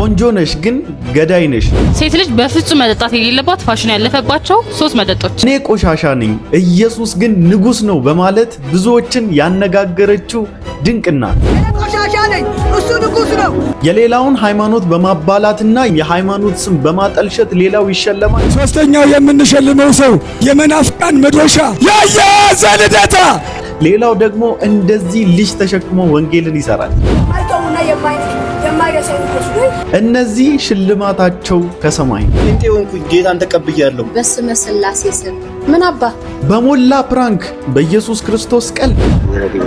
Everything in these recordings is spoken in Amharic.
ቆንጆ ነሽ ግን ገዳይ ነሽ። ሴት ልጅ በፍጹም መጠጣት የሌለባት ፋሽን ያለፈባቸው 3 መጠጦች። እኔ ቆሻሻ ነኝ ኢየሱስ ግን ንጉስ ነው በማለት ብዙዎችን ያነጋገረችው ድንቅ ናት። ቆሻሻ ነኝ እሱ ንጉስ ነው። የሌላውን ሃይማኖት በማባላትና የሃይማኖት ስም በማጠልሸት ሌላው ይሸለማል። ሶስተኛው የምንሸልመው ሰው የመናፍቃን መዶሻ ያያዘ ልደታ። ሌላው ደግሞ እንደዚህ ልጅ ተሸክሞ ወንጌልን ይሰራል። እነዚህ ሽልማታቸው ከሰማይ ነው። እንቴውንኩኝ ጌታን ተቀብያለሁ በስመ ሥላሴ ስም። ምን አባ በሞላ ፕራንክ በኢየሱስ ክርስቶስ ቀል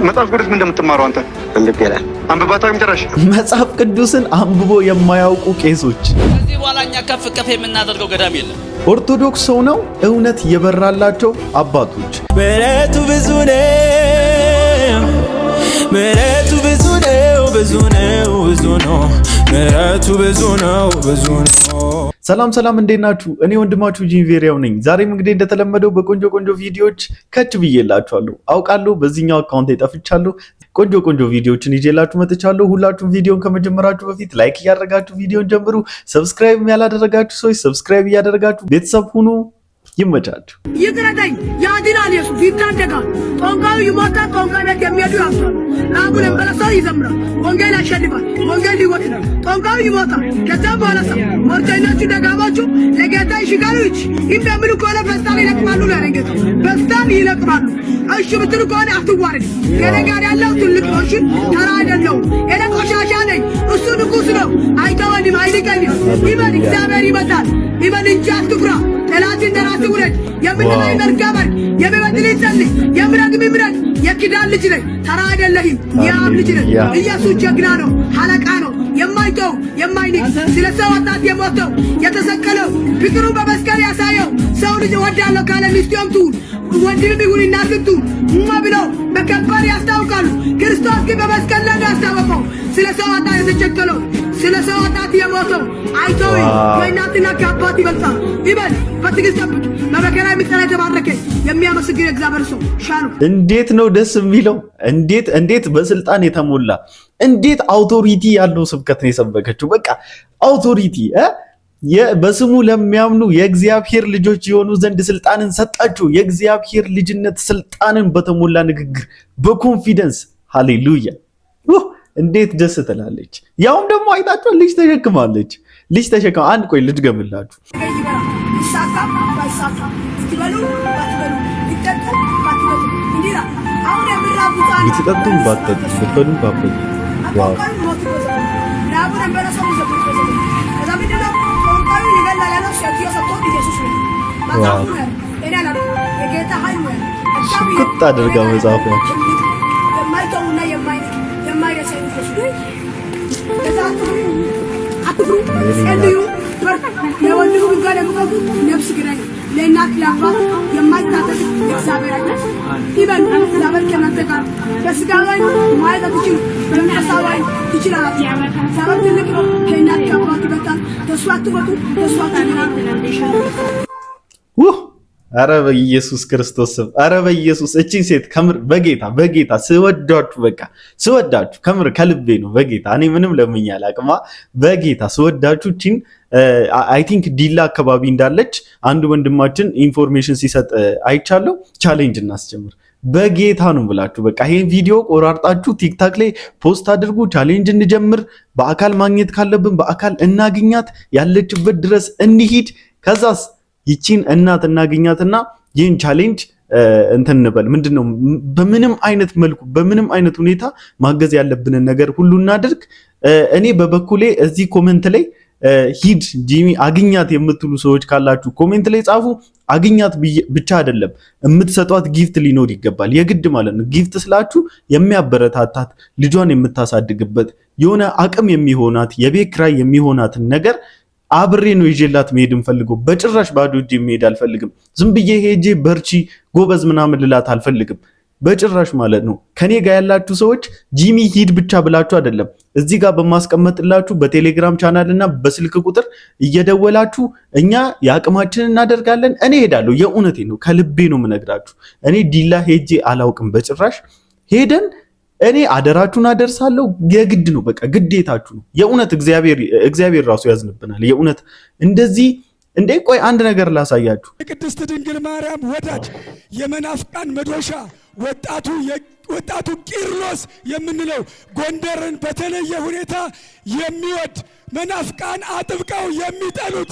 መጽሐፍ ቅዱስ ምን እንደምትማሩ አንተ እንዴት ይላል? አንብባታም ጭራሽ መጽሐፍ ቅዱስን አንብቦ የማያውቁ ቄሶች። ከዚህ በኋላ እኛ ከፍ ከፍ የምናደርገው ገዳም የለም። ኦርቶዶክስ ሆነው እውነት የበራላቸው አባቶች። ምሕረቱ ብዙ ነው፣ ምሕረቱ ብዙ ነው፣ ብዙ ነው፣ ብዙ ነው፣ ምሕረቱ ብዙ ነው፣ ብዙ ነው። ሰላም ሰላም፣ እንዴት ናችሁ? እኔ ወንድማችሁ ጂንቬሪያው ነኝ። ዛሬም እንግዲህ እንደተለመደው በቆንጆ ቪዲዮዎች ከች ብዬላችኋለሁ። አውቃለሁ በዚህኛው አካውንት ጠፍቻለሁ። ቆንጆ ቪዲዮዎችን ይዤላችሁ መጥቻለሁ። ሁላችሁም ቪዲዮን ከመጀመራችሁ በፊት ላይክ እያደረጋችሁ ቪዲዮን ጀምሩ። ሰብስክራይብ ያላደረጋችሁ ሰዎች ሰብስክራይብ እያደረጋችሁ ቤተሰብ ሁኑ። ይመቻችሁ። ይቅረተኝ ያድናል ኢየሱስ ይታደጋል። ጦንቃዩ ይሞታል። ጦንቃይ ቤት የሚሄዱ ያምታሉ። ራቡን በለሰው ይዘምራል። ወንጌል ያሸንፋል። ወንጌል ይወጣል። ጦንቃዩ ይሞታል። ከዛም በኋላ ሞርተኞቹ ደጋሞቹ ለጌታ ይሽጋሉ። የሚያምኑ ከሆነ በስታን ይለቅማሉ። ለጌታ በስታን ይለቅማሉ። እሺ ብትሉ ከሆነ አትዋረድ። ከኔ ጋር ያለው ትልቅ ነው። እሺ ተራ አይደለም። እኔ ቆሻሻ ነኝ እሱ ንጉስ ነው። አይተወንም፣ አይንቀኝም። ይበል እግዚአብሔር ይመጣል። ይበል እንጂ አትኩራ። ጠላት እንደራስ ውረድ። የምንላይ መርጋበር የበበድል ይጸልይ የምረግም ይምረግ። የኪዳን ልጅ ነኝ፣ ተራ አይደለህም። የአብ ልጅ ነኝ። ኢየሱስ ጀግና ነው፣ ሐለቃ ነው፣ የማይተው የማይንቅ ስለ ሰው ወጣት የሞተው የተሰቀለው ፍቅሩ በመስቀል ያሳየው ሰው ልጅ ወዳለው ካለ ሚስቱም ትሁን ወንድም ይሁን እናትም ትሁን ብለው በከባድ ያስታውቃሉ። ክርስቶስ ግን በመስቀል ላይ ያስታወቀው ስለ ሰው ወጣት የተቸከለው ስለ ሰው ወጣት የሞተው አይተው ከእናትና ከአባት ይበልጣል። ይበል በትዕግስት ጠብቅ። በመከራ የሚጠራ የተባረከ የሚያመሰግን እግዚአብሔር ሰው ሻሉ። እንዴት ነው ደስ የሚለው! እንዴት በስልጣን የተሞላ እንዴት አውቶሪቲ ያለው ስብከት ነው የሰበከችው። በቃ አውቶሪቲ በስሙ ለሚያምኑ የእግዚአብሔር ልጆች የሆኑ ዘንድ ስልጣንን ሰጣችሁ። የእግዚአብሔር ልጅነት ስልጣንን በተሞላ ንግግር በኮንፊደንስ ሃሌሉያ! እንዴት ደስ ትላለች! ያውም ደግሞ አይታችሁ ልጅ ተሸክማለች። ልጅ ተሸክማ አንድ ቆይ ልጅ ገምላችሁ ብትጠጡም ባትጠጡ ብትበሉም ባትበሉ ሽቅጥ አድርጋ መጽሐፉ ለእናት ለአባት የማይታዘዝ እግዚአብሔር አይደል? ይበል እግዚአብሔር ከእናንተ ጋር በስጋ ላይ ማየት አትችሉ፣ በመንፈሳዊ ትችላላችሁ። እግዚአብሔር ትልቅ ነው። ከእናት ከአባት ይበልጣል። ተስፋ አትቁረጡ፣ ተስፋ አትቁረጡ። አረ በኢየሱስ ክርስቶስ ስም፣ አረ በኢየሱስ እቺን ሴት ከምር በጌታ ስወዳችሁ፣ በቃ ስወዳችሁ ከምር ከልቤ ነው። በጌታ እኔ ምንም ለምኛ አላቅማ። በጌታ ስወዳችሁ እቺን አይ ቲንክ ዲላ አካባቢ እንዳለች አንድ ወንድማችን ኢንፎርሜሽን ሲሰጥ አይቻለሁ። ቻሌንጅ እናስጀምር በጌታ ነው ብላችሁ በቃ ይሄን ቪዲዮ ቆራርጣችሁ ቲክታክ ላይ ፖስት አድርጉ። ቻሌንጅ እንጀምር። በአካል ማግኘት ካለብን በአካል እናግኛት፣ ያለችበት ድረስ እንሂድ። ከዛስ ይቺን እናት እናገኛትና ይህን ቻሌንጅ እንትን እንበል። ምንድነው በምንም አይነት መልኩ በምንም አይነት ሁኔታ ማገዝ ያለብንን ነገር ሁሉ እናድርግ። እኔ በበኩሌ እዚህ ኮሜንት ላይ ሂድ ጂሚ አግኛት የምትሉ ሰዎች ካላችሁ ኮሜንት ላይ ጻፉ። አግኛት ብቻ አይደለም የምትሰጧት ጊፍት ሊኖር ይገባል። የግድ ማለት ነው። ጊፍት ስላችሁ የሚያበረታታት ልጇን የምታሳድግበት የሆነ አቅም የሚሆናት የቤት ኪራይ የሚሆናትን ነገር አብሬ ነው ይዤላት መሄድ እንፈልገው። በጭራሽ ባዶ እጄ መሄድ አልፈልግም። ዝም ብዬ ሄጄ በርቺ ጎበዝ ምናምን ልላት አልፈልግም በጭራሽ ማለት ነው። ከኔ ጋር ያላችሁ ሰዎች ጂሚ ሂድ ብቻ ብላችሁ አይደለም፣ እዚህ ጋር በማስቀመጥላችሁ በቴሌግራም ቻናል እና በስልክ ቁጥር እየደወላችሁ እኛ የአቅማችንን እናደርጋለን። እኔ ሄዳለሁ። የእውነቴ ነው፣ ከልቤ ነው የምነግራችሁ። እኔ ዲላ ሄጄ አላውቅም በጭራሽ። ሄደን እኔ አደራችሁን አደርሳለሁ። የግድ ነው፣ በቃ ግዴታችሁ ነው። የእውነት እግዚአብሔር ራሱ ያዝንብናል። የእውነት እንደዚህ እንዴ! ቆይ አንድ ነገር ላሳያችሁ። የቅድስት ድንግል ማርያም ወዳጅ የመናፍቃን መዶሻ ወጣቱ ቂርሎስ የምንለው ጎንደርን በተለየ ሁኔታ የሚወድ መናፍቃን አጥብቀው የሚጠሉት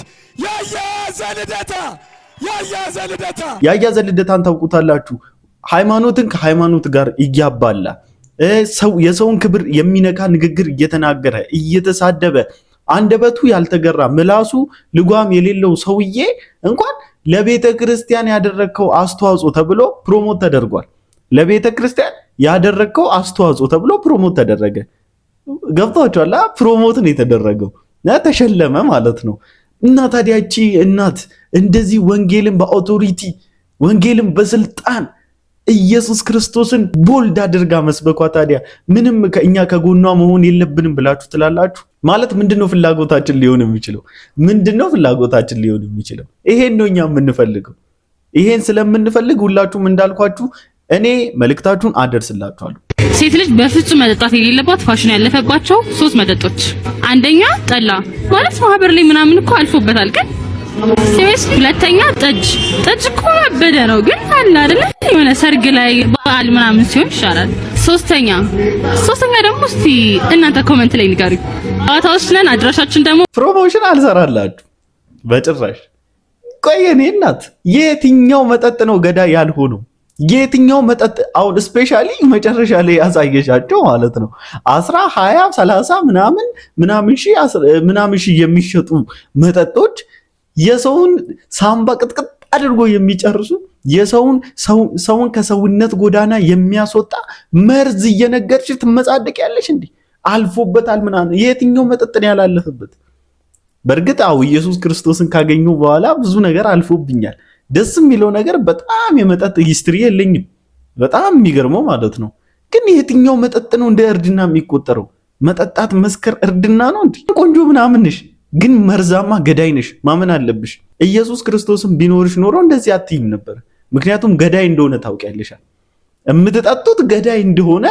ያያዘ ልደታን ታውቁታላችሁ። ሃይማኖትን ከሃይማኖት ጋር እያባላ የሰውን ክብር የሚነካ ንግግር እየተናገረ እየተሳደበ አንደበቱ ያልተገራ ምላሱ ልጓም የሌለው ሰውዬ እንኳን ለቤተ ክርስቲያን ያደረግከው አስተዋጽኦ ተብሎ ፕሮሞት ተደርጓል። ለቤተ ክርስቲያን ያደረግከው አስተዋጽኦ ተብሎ ፕሮሞት ተደረገ። ገብቷችኋል? ፕሮሞት ነው የተደረገው፣ ተሸለመ ማለት ነው። እና ታዲያ እቺ እናት እንደዚህ ወንጌልን በአውቶሪቲ ወንጌልን በስልጣን ኢየሱስ ክርስቶስን ቦልድ አድርጋ መስበኳ ታዲያ ምንም እኛ ከጎኗ መሆን የለብንም ብላችሁ ትላላችሁ? ማለት ምንድነው ፍላጎታችን ሊሆን የሚችለው? ይሄን ነው እኛ የምንፈልገው። ይሄን ስለምንፈልግ ሁላችሁም እንዳልኳችሁ እኔ መልእክታችሁን አደርስላችኋለሁ። ሴት ልጅ በፍጹም መጠጣት የሌለባት ፋሽን ያለፈባቸው 3 መጠጦች። አንደኛ ጠላ ማለት ማህበር ላይ ምናምን እኮ አልፎበታል ግን ሲስ። ሁለተኛ ጠጅ እኮ ያበደ ነው ግን አለ አይደል የሆነ ሰርግ ላይ በዓል ምናምን ሲሆን ይሻላል። ሶስተኛ ደግሞ እስቲ እናንተ ኮሜንት ላይ ንገሩኝ። አታውስ ነን አድራሻችን ደግሞ ፕሮሞሽን አልሰራላችሁ በጭራሽ። ቆይ እኔ እናት የትኛው መጠጥ ነው ገዳይ ያልሆነው? የትኛው መጠጥ አሁን ስፔሻሊ መጨረሻ ላይ ያሳየሻቸው ማለት ነው 10 20 30 ምናምን ሺህ የሚሸጡ መጠጦች የሰውን ሳምባ ቅጥቅጥ አድርጎ የሚጨርሱ ሰውን ከሰውነት ጎዳና የሚያስወጣ መርዝ እየነገርሽ ትመጻደቂያለሽ እንዴ? አልፎበታል ምናምን። የትኛው መጠጥ ነው ያላለፈበት? በእርግጥ ኢየሱስ ክርስቶስን ካገኙ በኋላ ብዙ ነገር አልፎብኛል። ደስ የሚለው ነገር በጣም የመጠጥ ሂስትሪ የለኝም። በጣም የሚገርመው ማለት ነው። ግን የትኛው መጠጥ ነው እንደ እርድና የሚቆጠረው? መጠጣት መስከር እርድና ነው እንዴ? ቆንጆ ምናምን ነሽ ግን መርዛማ ገዳይ ነሽ። ማመን አለብሽ። ኢየሱስ ክርስቶስን ቢኖርሽ ኖሮ እንደዚህ አትይም ነበር። ምክንያቱም ገዳይ እንደሆነ ታውቂያለሽ። የምትጠጡት ገዳይ እንደሆነ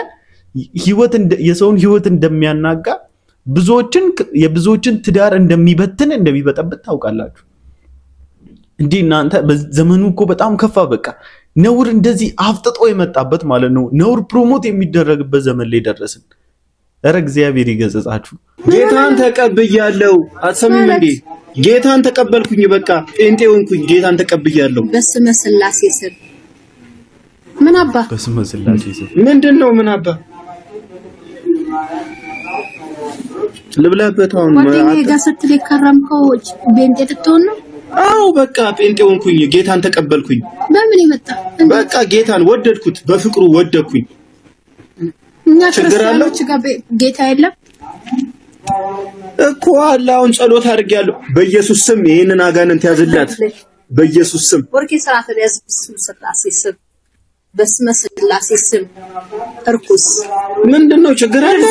የሰውን ህይወት እንደሚያናጋ የብዙዎችን ትዳር እንደሚበጠብጥ ታውቃላችሁ። እንዴ እናንተ በዘመኑ እኮ በጣም ከፋ። በቃ ነውር እንደዚህ አፍጥጦ የመጣበት ማለት ነው። ነውር ፕሮሞት የሚደረግበት ዘመን ላይ ደረስን። ኧረ እግዚአብሔር ይገሰጻችሁ። ጌታን ተቀብያለሁ። አትሰሚም እንዴ? ጌታን ተቀበልኩኝ። በቃ ጴንጤ ሆንኩኝ። ጌታን ተቀብያለሁ። በስመ ስላሴ ስም ምን አባ? በስመ ስላሴ ስም ምንድነው? ምን አባ ልብላበት? አሁን ወዲህ ጋር ስትል የከረምከው ጴንጤ ትትሆን ነው? አዎ በቃ ጴንጤ ሆንኩኝ። ጌታን ተቀበልኩኝ። በምን ይመጣ? በቃ ጌታን ወደድኩት፣ በፍቅሩ ወደድኩኝ። እኛ ክርስቲያኖች ጋር ጌታ የለም እኮ አለ። አሁን ጸሎት አድርጌያለሁ። በኢየሱስ ስም ይሄንን አጋንንት ያዝላት። በኢየሱስ ስም ወርቄ ስራተ ያዝ። በስመ ስላሴ ስም በስመ ስላሴ ስም እርኩስ ምንድነው? ችግር አለ?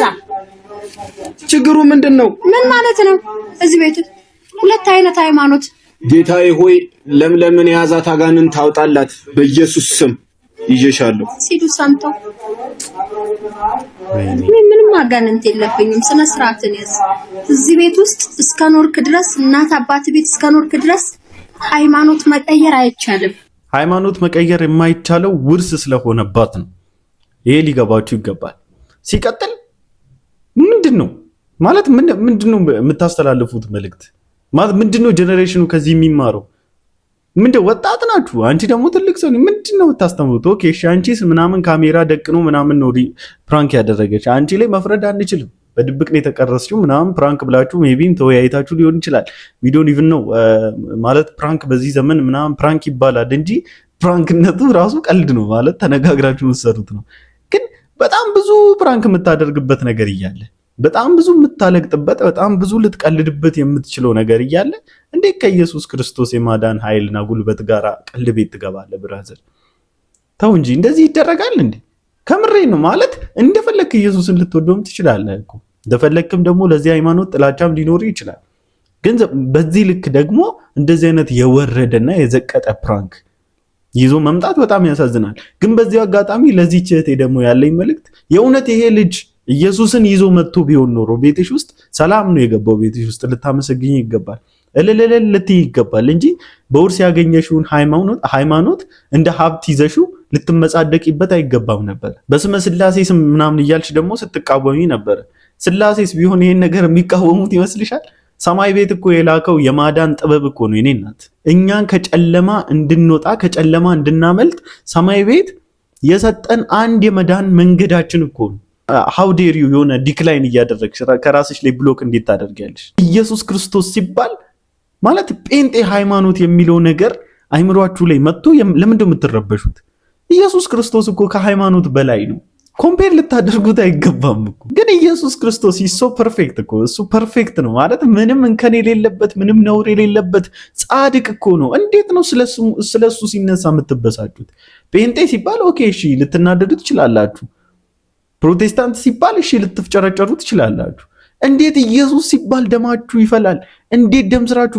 ችግሩ ምንድነው? ምን ማለት ነው? እዚህ ቤት ሁለት አይነት ሃይማኖት። ጌታዬ ሆይ ለምለምን የያዛት አጋንንት ታውጣላት በኢየሱስ ስም ይዤሻለሁ ሲዱ ሰምተው ምንም አጋንንት የለብኝም። ስነ ስርዓትን ያዝ። እዚህ ቤት ውስጥ እስከ ኖርክ ድረስ እናት አባት ቤት እስከ ኖርክ ድረስ ሃይማኖት መቀየር አይቻልም። ሃይማኖት መቀየር የማይቻለው ውርስ ስለሆነባት ነው። ይሄ ሊገባችሁ ይገባል። ሲቀጥል ምንድነው ማለት ምንድነው የምታስተላልፉት መልእክት ማለት ምንድነው? ጄኔሬሽኑ ከዚህ የሚማረው ምንድነው? ወጣት ናችሁ። አንቺ ደግሞ ትልቅ ሰው ምንድነው የምታስተምሩት? ኦኬ እሺ፣ አንቺስ ምናምን ካሜራ ደቅኖ ምናምን ነው ፕራንክ ያደረገች። አንቺ ላይ መፍረድ አንችልም። በድብቅ ነው የተቀረስችው ምናምን ፕራንክ ብላችሁ ሜቢም ተወያይታችሁ ሊሆን ይችላል። ዊ ዶንት ኢቭን ነው ማለት ፕራንክ በዚህ ዘመን ምናምን ፕራንክ ይባላል እንጂ ፕራንክነቱ ራሱ ቀልድ ነው ማለት ተነጋግራችሁ የምትሰሩት ነው። ግን በጣም ብዙ ፕራንክ የምታደርግበት ነገር እያለ በጣም ብዙ የምታለቅጥበት በጣም ብዙ ልትቀልድበት የምትችለው ነገር እያለ እንዴት ከኢየሱስ ክርስቶስ የማዳን ኃይልና ጉልበት ጋር ቀልድ ቤት ትገባለህ? ብራዘር ተው እንጂ እንደዚህ ይደረጋል እንዴ? ከምሬ ነው ማለት እንደፈለክ ኢየሱስን ልትወደውም ትችላለህ እኮ እንደፈለክም ደግሞ ለዚህ ሃይማኖት ጥላቻም ሊኖር ይችላል። ግን በዚህ ልክ ደግሞ እንደዚህ አይነት የወረደና የዘቀጠ ፕራንክ ይዞ መምጣት በጣም ያሳዝናል። ግን በዚህ አጋጣሚ ለዚህ እህቴ ደግሞ ያለኝ መልእክት የእውነት ይሄ ልጅ ኢየሱስን ይዞ መጥቶ ቢሆን ኖሮ ቤትሽ ውስጥ ሰላም ነው የገባው፣ ቤትሽ ውስጥ ልታመሰግኝ ይገባል፣ እልልልል ልትይ ይገባል እንጂ በውርስ ያገኘሽውን ሃይማኖት እንደ ሀብት ይዘሽው ልትመጻደቂበት አይገባም ነበር። በስመ ስላሴ ስም ምናምን እያልሽ ደግሞ ስትቃወሚ ነበር። ስላሴስ ቢሆን ይሄን ነገር የሚቃወሙት ይመስልሻል? ሰማይ ቤት እኮ የላከው የማዳን ጥበብ እኮ ነው። የኔ እናት እኛን ከጨለማ እንድንወጣ ከጨለማ እንድናመልጥ ሰማይ ቤት የሰጠን አንድ የመዳን መንገዳችን እኮ ነው። how dare you የሆነ ዲክላይን እያደረግሽ ከራስሽ ላይ ብሎክ እንዴት ታደርጊያለሽ? ኢየሱስ ክርስቶስ ሲባል ማለት ጴንጤ ሃይማኖት የሚለው ነገር አይምሯችሁ ላይ መጥቶ ለምንድን ነው የምትረበሹት? ኢየሱስ ክርስቶስ እኮ ከሃይማኖት በላይ ነው። ኮምፔር ልታደርጉት አይገባም እኮ። ግን ኢየሱስ ክርስቶስ ይሶ ፐርፌክት እኮ እሱ ፐርፌክት ነው ማለት ምንም እንከን የሌለበት ምንም ነውር የሌለበት ጻድቅ እኮ ነው። እንዴት ነው ስለሱ ሲነሳ የምትበሳጩት? ጴንጤ ሲባል ኦኬ እሺ ልትናደዱ ትችላላችሁ። ፕሮቴስታንት ሲባል እሺ ልትፍጨረጨሩ ትችላላችሁ። እንዴት ኢየሱስ ሲባል ደማችሁ ይፈላል? እንዴት ደም ስራችሁ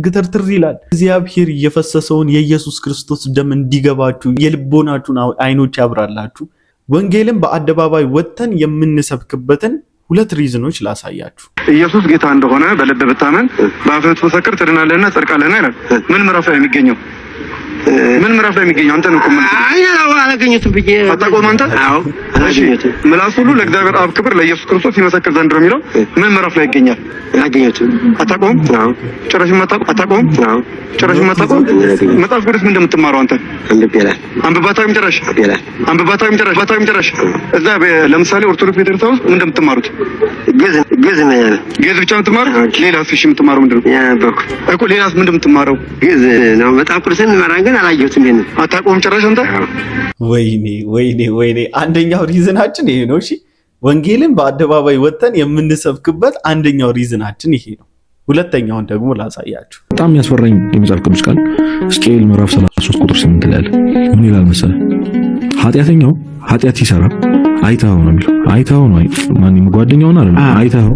ግትርትር ይላል? እግዚአብሔር የፈሰሰውን የኢየሱስ ክርስቶስ ደም እንዲገባችሁ የልቦናችሁን አይኖች ያብራላችሁ። ወንጌልን በአደባባይ ወጥተን የምንሰብክበትን 2 ሪዝኖች ላሳያችሁ። ኢየሱስ ጌታ እንደሆነ በልብ ብታመን በአፍህ ብትመሰክር ትድናለህና ጸድቃለህና ይላል። ምን ምዕራፍ ላይ የሚገኘው? ምን ምዕራፍ ላይ የሚገኘው? አንተ ነው ቆም አላገኘሁትም ብዬ አታቆም አንተ? አዎ አላገኘሁትም። ምላስ ሁሉ ለእግዚአብሔር አብ ክብር ለኢየሱስ ክርስቶስ ይመሰክር ዘንድ ነው የሚለው ምን ምዕራፍ ላይ ይገኛል? አላገኘሁትም። አታቆም? አዎ ጭራሽም አታቆም? አዎ ጭራሽም አታቆም? መጽሐፍ ቅዱስ ምን እንደምትማረው አንተ? አንብባታም ጭራሽ አንብባታም ጭራሽ እዛ ለምሳሌ ኦርቶዶክስ ቤተክርስቲያን ውስጥ ምን እንደምትማሩት ግዕዝ ነው ያለው። ግዕዝ ብቻ የምትማረው? ሌላስ እሺ የምትማረው ምንድን ነው? ያነበብኩ እኮ ሌላስ ምን እንደምትማረው? ግዕዝ ነው። መጽሐፍ ቅዱስን እንመራለን ግን አላየሁትም። ይሄን አታቆም ጭራሽ አንተ? ወይኔ አንደኛው ሪዝናችን ይሄ ነው። እሺ ወንጌልን በአደባባይ ወጥተን የምንሰብክበት አንደኛው ሪዝናችን ይሄ ነው። ሁለተኛውን ደግሞ ላሳያችሁ። በጣም ያስፈራኝ የመጽሐፍ ቅዱስ ቃል ሕዝቅኤል ምዕራፍ 33 ቁጥር 8 ላይ አለ። ምን ይላል መሰለህ? ኃጢአተኛው ኃጢአት ሲሰራ አይተኸው ነው የሚለው። አይተኸው ነው ማንም ጓደኛውን አይደለም። አይተኸው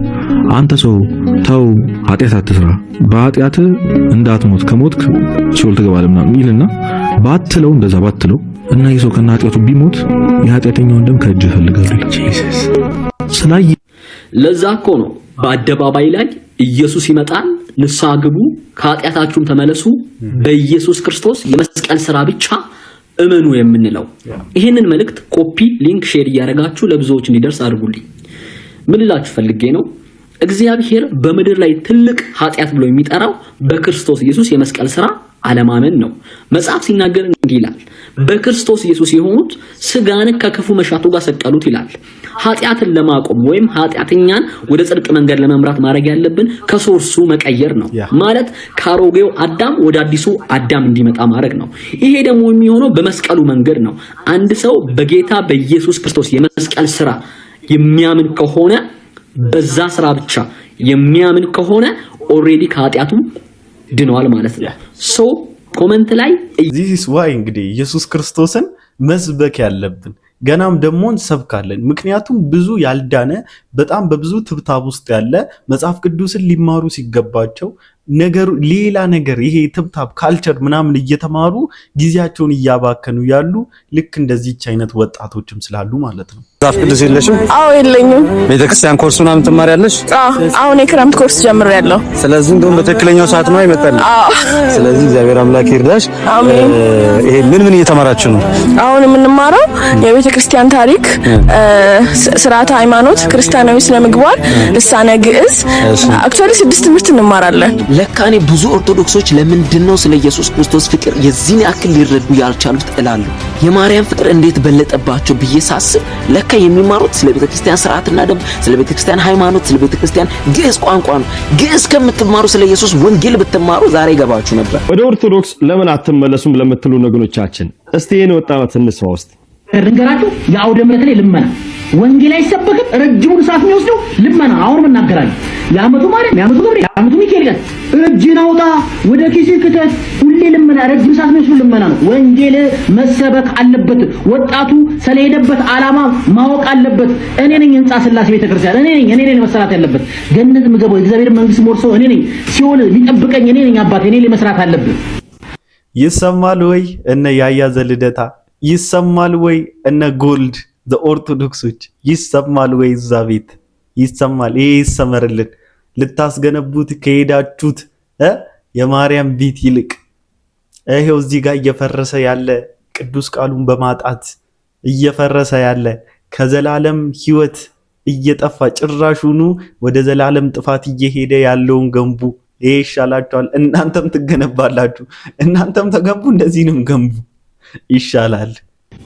አንተ ሰው ተው ኃጢአት አትስራ፣ በኃጢአት እንዳትሞት ከሞትክ ሲኦል ትገባለህ ምናምን ይልና ባትለው እንደዛ ባትለው እና ይሰው ከና ኃጢአቱ ቢሞት የኃጢአተኛውን ደም ከእጅህ እፈልጋለሁ። ጂሰስ ስላይ ለዛ እኮ ነው በአደባባይ ላይ ኢየሱስ ይመጣል፣ ንስሐ ግቡ፣ ከኃጢአታችሁም ተመለሱ፣ በኢየሱስ ክርስቶስ የመስቀል ሥራ ብቻ እመኑ የምንለው። ይሄንን መልእክት ኮፒ ሊንክ ሼር እያደረጋችሁ ለብዙዎች እንዲደርስ አድርጉልኝ። ምን ልላችሁ ፈልጌ ነው፣ እግዚአብሔር በምድር ላይ ትልቅ ኃጢአት ብሎ የሚጠራው በክርስቶስ ኢየሱስ የመስቀል ሥራ አለማመን ነው። መጽሐፍ ሲናገር እንዲህ ይላል፣ በክርስቶስ ኢየሱስ የሆኑት ስጋን ከክፉ መሻቱ ጋር ሰቀሉት ይላል። ኃጢአትን ለማቆም ወይም ኃጢአተኛን ወደ ጽድቅ መንገድ ለመምራት ማድረግ ያለብን ከሶርሱ መቀየር ነው። ማለት ከአሮጌው አዳም ወደ አዲሱ አዳም እንዲመጣ ማድረግ ነው። ይሄ ደግሞ የሚሆነው በመስቀሉ መንገድ ነው። አንድ ሰው በጌታ በኢየሱስ ክርስቶስ የመስቀል ሥራ የሚያምን ከሆነ በዛ ሥራ ብቻ የሚያምን ከሆነ ኦሬዲ ከኃጢአቱ ድኗል ማለት ነው። ሶ ኮሜንት ላይ this is why እንግዲህ ኢየሱስ ክርስቶስን መስበክ ያለብን ገናም ደግሞ እንሰብካለን። ምክንያቱም ብዙ ያልዳነ በጣም በብዙ ትብታብ ውስጥ ያለ መጽሐፍ ቅዱስን ሊማሩ ሲገባቸው ነገሩ ሌላ ነገር ይሄ ትብታብ ካልቸር ምናምን እየተማሩ ጊዜያቸውን እያባከኑ ያሉ ልክ እንደዚህች አይነት ወጣቶችም ስላሉ ማለት ነው። መጽሐፍ ቅዱስ የለሽም? አዎ የለኝም። ቤተክርስቲያን ኮርስ ምናምን ትማሪያለሽ? አሁን የክረምት ኮርስ ጀምሬያለሁ። ስለዚህ እንደውም በትክክለኛው ሰዓት ነው ይመጣል። ስለዚህ እግዚአብሔር አምላክ ይርዳሽ። አሜን። ይሄ ምን እየተማራችሁ ነው? አሁን የምንማረው የቤተክርስቲያን ታሪክ፣ ስርዓተ ሃይማኖት፣ ክርስቲያናዊ ስነ ምግባር፣ ልሳነ ግዕዝ አክቹአሊ 6 ትምህርት እንማራለን። ለካኔ ብዙ ኦርቶዶክሶች ለምንድነው ስለ ኢየሱስ ክርስቶስ ፍቅር የዚህን ያክል ሊረዱ ያልቻሉት እላለሁ። የማርያም ፍቅር እንዴት በለጠባቸው ብዬ ሳስብ ለካ የሚማሩት ስለ ቤተክርስቲያን ስርዓትና ደንብ፣ ስለ ቤተክርስቲያን ሃይማኖት፣ ስለ ቤተክርስቲያን ግዕዝ ቋንቋ ነው። ግዕዝ ከምትማሩ ስለ ኢየሱስ ወንጌል ብትማሩ ዛሬ ይገባችሁ ነበር። ወደ ኦርቶዶክስ ለምን አትመለሱም ለምትሉ ነገሮቻችን እስቲ የኔ ወጣት እንስራ ውስጥ ልንገራችሁ። የአውደ ምሕረት ላይ ልመና ወንጌል አይሰበክም። ረጅሙን ሰዓት የሚወስደው ልመና። አሁን እናገራለን። የዓመቱ ማርያም፣ የዓመቱ ገብርኤል፣ የዓመቱ ሚካኤል ጋር እጅን አውጣ ወደ ኪስ ክተት፣ ሁሌ ልመና፣ ረጅም ሰዓት የሚወስደው ልመና ነው። ወንጌል መሰበክ አለበት። ወጣቱ ስለሄደበት ዓላማ ማወቅ አለበት። እኔ ነኝ ሕንጻ ሥላሴ ቤተክርስቲያን፣ እኔ ነኝ መሰራት ያለበት። ገነት ምገባው የእግዚአብሔር መንግስት ሞርሰው እኔ ነኝ። ሲኦል ሊጠብቀኝ እኔ ነኝ። አባቴ እኔ ላይ መስራት አለበት። ይሰማል ወይ እነ ያያ ዘልደታ? ይሰማል ወይ እነ ጎልድ ኦርቶዶክሶች? ይሰማል ወይ እዛ ቤት ይሰማል? ይሄ ይሰመርልን። ልታስገነቡት ከሄዳችሁት የማርያም ቤት ይልቅ ይሄው እዚህ ጋር እየፈረሰ ያለ ቅዱስ ቃሉን በማጣት እየፈረሰ ያለ ከዘላለም ሕይወት እየጠፋ ጭራሹኑ ወደ ዘላለም ጥፋት እየሄደ ያለውን ገንቡ። ይሄ ይሻላችኋል። እናንተም ትገነባላችሁ። እናንተም ተገንቡ፣ እንደዚህንም ገንቡ ይሻላል።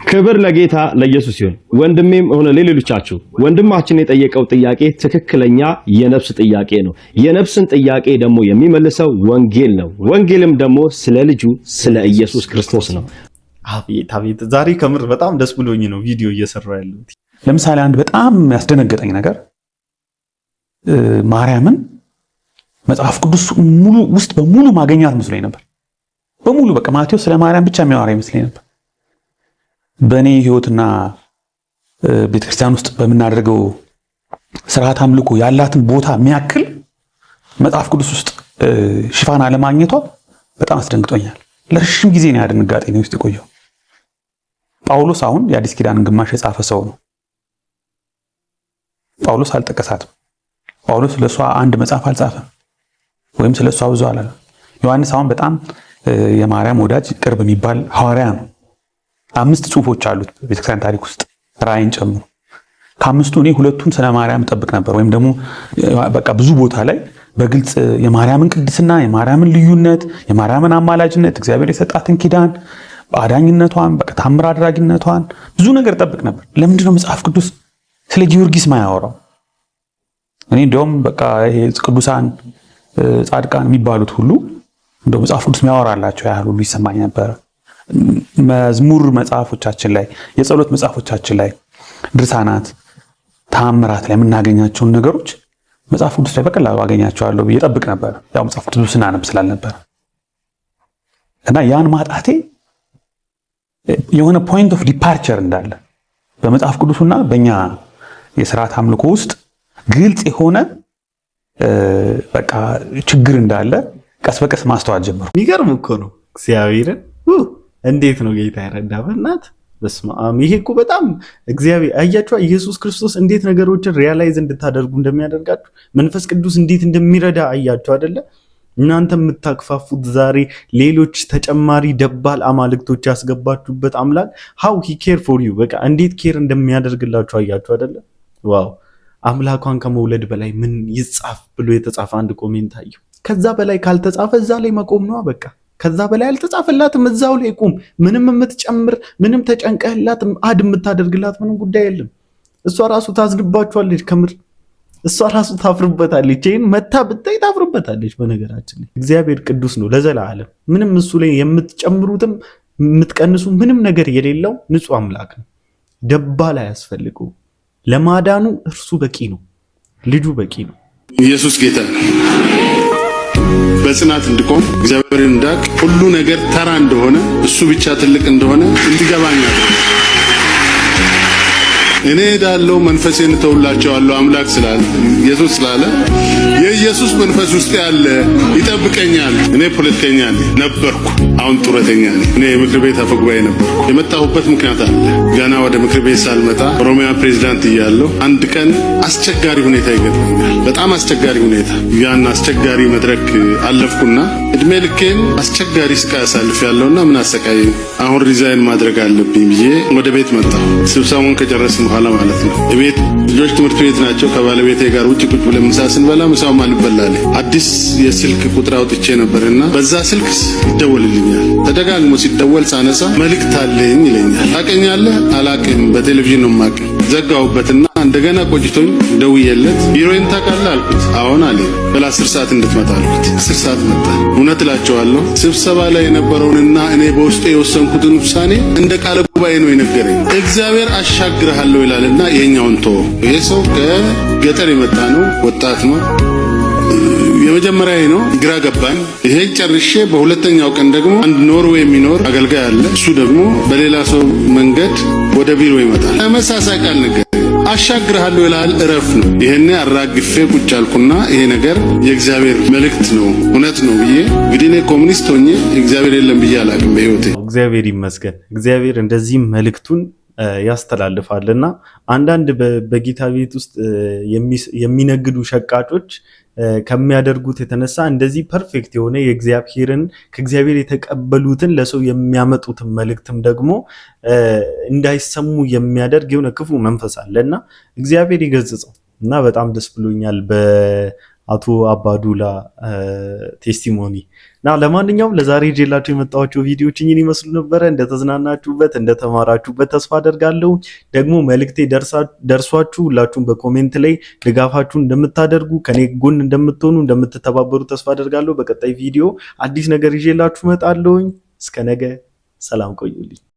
ክብር ለጌታ ለኢየሱስ ይሁን። ወንድሜም ሆነ ለሌሎቻችሁ ወንድማችን የጠየቀው ጥያቄ ትክክለኛ የነፍስ ጥያቄ ነው። የነፍስን ጥያቄ ደግሞ የሚመልሰው ወንጌል ነው። ወንጌልም ደግሞ ስለ ልጁ ስለ ኢየሱስ ክርስቶስ ነው። አቤት አቤት! ዛሬ ከምር በጣም ደስ ብሎኝ ነው ቪዲዮ እየሰራሁ ያለሁት። ለምሳሌ አንድ በጣም ያስደነገጠኝ ነገር ማርያምን መጽሐፍ ቅዱስ ሙሉ ውስጥ በሙሉ ማገኛት መስሎኝ ነበር። በሙሉ በቃ ማቴዎስ ስለ ማርያም ብቻ የሚያወራ ይመስለኝ ነበር። በእኔ ህይወትና ቤተክርስቲያን ውስጥ በምናደርገው ስርዓት አምልኮ ያላትን ቦታ የሚያክል መጽሐፍ ቅዱስ ውስጥ ሽፋን አለማግኘቷ በጣም አስደንግጦኛል። ለረጅም ጊዜ ነው ያድንጋጤ ነው ውስጥ የቆየው። ጳውሎስ አሁን የአዲስ ኪዳንን ግማሽ የጻፈ ሰው ነው። ጳውሎስ አልጠቀሳትም። ጳውሎስ ስለሷ አንድ መጽሐፍ አልጻፈም፣ ወይም ስለሷ ብዙ አላለም። ዮሐንስ አሁን በጣም የማርያም ወዳጅ ቅርብ የሚባል ሐዋርያ ነው። 5 ጽሁፎች አሉት በቤተክርስቲያን ታሪክ ውስጥ ራእይን ጨምሮ። ከአምስቱ እኔ 2ቱን ስለ ማርያም ጠብቅ ነበር፣ ወይም ደግሞ በቃ ብዙ ቦታ ላይ በግልጽ የማርያምን ቅድስና፣ የማርያምን ልዩነት፣ የማርያምን አማላጅነት፣ እግዚአብሔር የሰጣትን ኪዳን፣ አዳኝነቷን፣ በቃ ታምር አድራጊነቷን ብዙ ነገር ጠብቅ ነበር። ለምንድን ነው መጽሐፍ ቅዱስ ስለ ጊዮርጊስ ማያወራው? እኔ እንደውም በቃ ይሄ ቅዱሳን ጻድቃን የሚባሉት ሁሉ እንደው መጽሐፍ ቅዱስ የሚያወራላቸው ያህል ሁሉ ይሰማኝ ነበር። መዝሙር መጽሐፎቻችን ላይ፣ የጸሎት መጽሐፎቻችን ላይ፣ ድርሳናት፣ ታምራት ላይ የምናገኛቸውን ነገሮች መጽሐፍ ቅዱስ ላይ በቀላሉ አገኛቸዋለሁ ብዬ ጠብቅ ነበር። ያው መጽሐፍ ቅዱስ ስናነብ ስላልነበር እና ያን ማጣቴ የሆነ ፖይንት ኦፍ ዲፓርቸር እንዳለ በመጽሐፍ ቅዱስና በእኛ የሥርዓት አምልኮ ውስጥ ግልጽ የሆነ በቃ ችግር እንዳለ ቀስ በቀስ ማስተዋል ጀመርኩ። የሚገርም እኮ ነው። እግዚአብሔርን እንዴት ነው ጌታ ያረዳ በእናት በስመ አብ። ይሄ እኮ በጣም እግዚአብሔር አያችሁ፣ ኢየሱስ ክርስቶስ እንዴት ነገሮችን ሪያላይዝ እንድታደርጉ እንደሚያደርጋችሁ፣ መንፈስ ቅዱስ እንዴት እንደሚረዳ አያችሁ አይደለ? እናንተ የምታክፋፉት ዛሬ ሌሎች ተጨማሪ ደባል አማልክቶች ያስገባችሁበት አምላክ how he care for you በቃ እንዴት ኬር እንደሚያደርግላችሁ አያችሁ አይደለ? ዋው! አምላኳን ከመውለድ በላይ ምን ይጻፍ ብሎ የተጻፈ አንድ ኮሜንት አየሁ። ከዛ በላይ ካልተጻፈ እዛ ላይ መቆም ነው በቃ። ከዛ በላይ አልተጻፈላትም፣ እዛው ላይ ቁም። ምንም የምትጨምር ምንም ተጨንቀህላት አድ የምታደርግላት ምንም ጉዳይ የለም። እሷ ራሱ ታዝንባችኋለች። ከምር እሷ ራሱ ታፍርበታለች። ይሄን መታ ብታይ ታፍርበታለች። በነገራችን ላይ እግዚአብሔር ቅዱስ ነው ለዘላለም። ምንም እሱ ላይ የምትጨምሩትም የምትቀንሱ ምንም ነገር የሌለው ንጹህ አምላክ ነው። ደባል አያስፈልገው። ለማዳኑ እርሱ በቂ ነው። ልጁ በቂ ነው። ኢየሱስ ጌታ ነው። በጽናት እንድቆም እግዚአብሔርን እንዳቅ ሁሉ ነገር ተራ እንደሆነ እሱ ብቻ ትልቅ እንደሆነ እንዲገባኝ እኔ ዳለው መንፈሴን ተውላቸዋለሁ አምላክ ስላለ ኢየሱስ ስላለ የኢየሱስ መንፈስ ውስጥ ያለ ይጠብቀኛል። እኔ ፖለቲከኛ ነበርኩ፣ አሁን ጡረተኛ ነኝ። እኔ የምክር ቤት አፈጉባኤ ነበርኩ። የመጣሁበት ምክንያት አለ። ገና ወደ ምክር ቤት ሳልመጣ ኦሮሚያ ፕሬዝዳንት እያለሁ አንድ ቀን አስቸጋሪ ሁኔታ ይገጥመኛል። በጣም አስቸጋሪ ሁኔታ። ያን አስቸጋሪ መድረክ አለፍኩና እድሜ ልኬን አስቸጋሪ ስቃይ አሳልፌያለሁና ምን አሰቃየኝ፣ አሁን ሪዛይን ማድረግ አለብኝ ብዬ ወደ ቤት መጣሁ። ስብሰባውን ከጨረስን በኋላ ማለት ነው። ቤት ልጆች ትምህርት ቤት ናቸው። ከባለቤቴ ጋር ውጭ ቁጭ ብለን ምሳ ስንበላ ምሳው አልበላል። አዲስ የስልክ ቁጥር አውጥቼ ነበርና በዛ ስልክ ይደወልልኛል። ተደጋግሞ ሲደወል ሳነሳ መልእክት አለኝ ይለኛል። ታውቀኛለህ? አላውቅም፣ በቴሌቪዥን ነው የማውቅህ። ዘጋሁበትና እንደገና ቆይቶኝ ደውዬለት ቢሮዬን ታውቃለህ አልኩት። አሁን አለኝ። በ10 ሰዓት እንድትመጣ አልኩት። 10 ሰዓት መጣ። እውነት እላቸዋለሁ ስብሰባ ላይ የነበረውንና እኔ በውስጤ የወሰንኩትን ውሳኔ እንደ ቃለ ጉባኤ ነው የነገረኝ። እግዚአብሔር አሻግርሃለሁ ይላልና ይሄኛውን ቶ ይሄ ሰው ከገጠር የመጣ ነው፣ ወጣት ነው። የመጀመሪያ ነው። ግራ ገባኝ። ይሄ ጨርሼ በሁለተኛው ቀን ደግሞ አንድ ኖርዌይ የሚኖር አገልጋይ አለ። እሱ ደግሞ በሌላ ሰው መንገድ ወደ ቢሮ ይመጣል። ተመሳሳይ ቃል ነገር አሻግርሃለሁ ይላል። እረፍ ነው። ይሄኔ አራግፌ ቁጭ አልኩና ይሄ ነገር የእግዚአብሔር መልእክት ነው እውነት ነው ብዬ እንግዲህ እኔ ኮሙኒስት ሆኜ እግዚአብሔር የለም ብዬ አላውቅም በህይወቴ። እግዚአብሔር ይመስገን። እግዚአብሔር እንደዚህ መልእክቱን ያስተላልፋልና አንዳንድ በጌታ ቤት ውስጥ የሚነግዱ ሸቃጮች ከሚያደርጉት የተነሳ እንደዚህ ፐርፌክት የሆነ የእግዚአብሔርን ከእግዚአብሔር የተቀበሉትን ለሰው የሚያመጡትን መልእክትም ደግሞ እንዳይሰሙ የሚያደርግ የሆነ ክፉ መንፈስ አለና እግዚአብሔር ይገጽጸው እና በጣም ደስ ብሎኛል በአቶ አባዱላ ቴስቲሞኒ። እና ለማንኛውም ለዛሬ ጄላችሁ የመጣኋቸው ቪዲዮዎች እኚህን ይመስሉ ነበረ። እንደተዝናናችሁበት እንደተማራችሁበት ተስፋ አደርጋለሁ። ደግሞ መልእክቴ ደርሷችሁ ሁላችሁም በኮሜንት ላይ ድጋፋችሁን እንደምታደርጉ ከኔ ጎን እንደምትሆኑ እንደምትተባበሩ ተስፋ አደርጋለሁ። በቀጣይ ቪዲዮ አዲስ ነገር ይዤላችሁ እመጣለሁ። እስከ ነገ ሰላም ቆዩልኝ።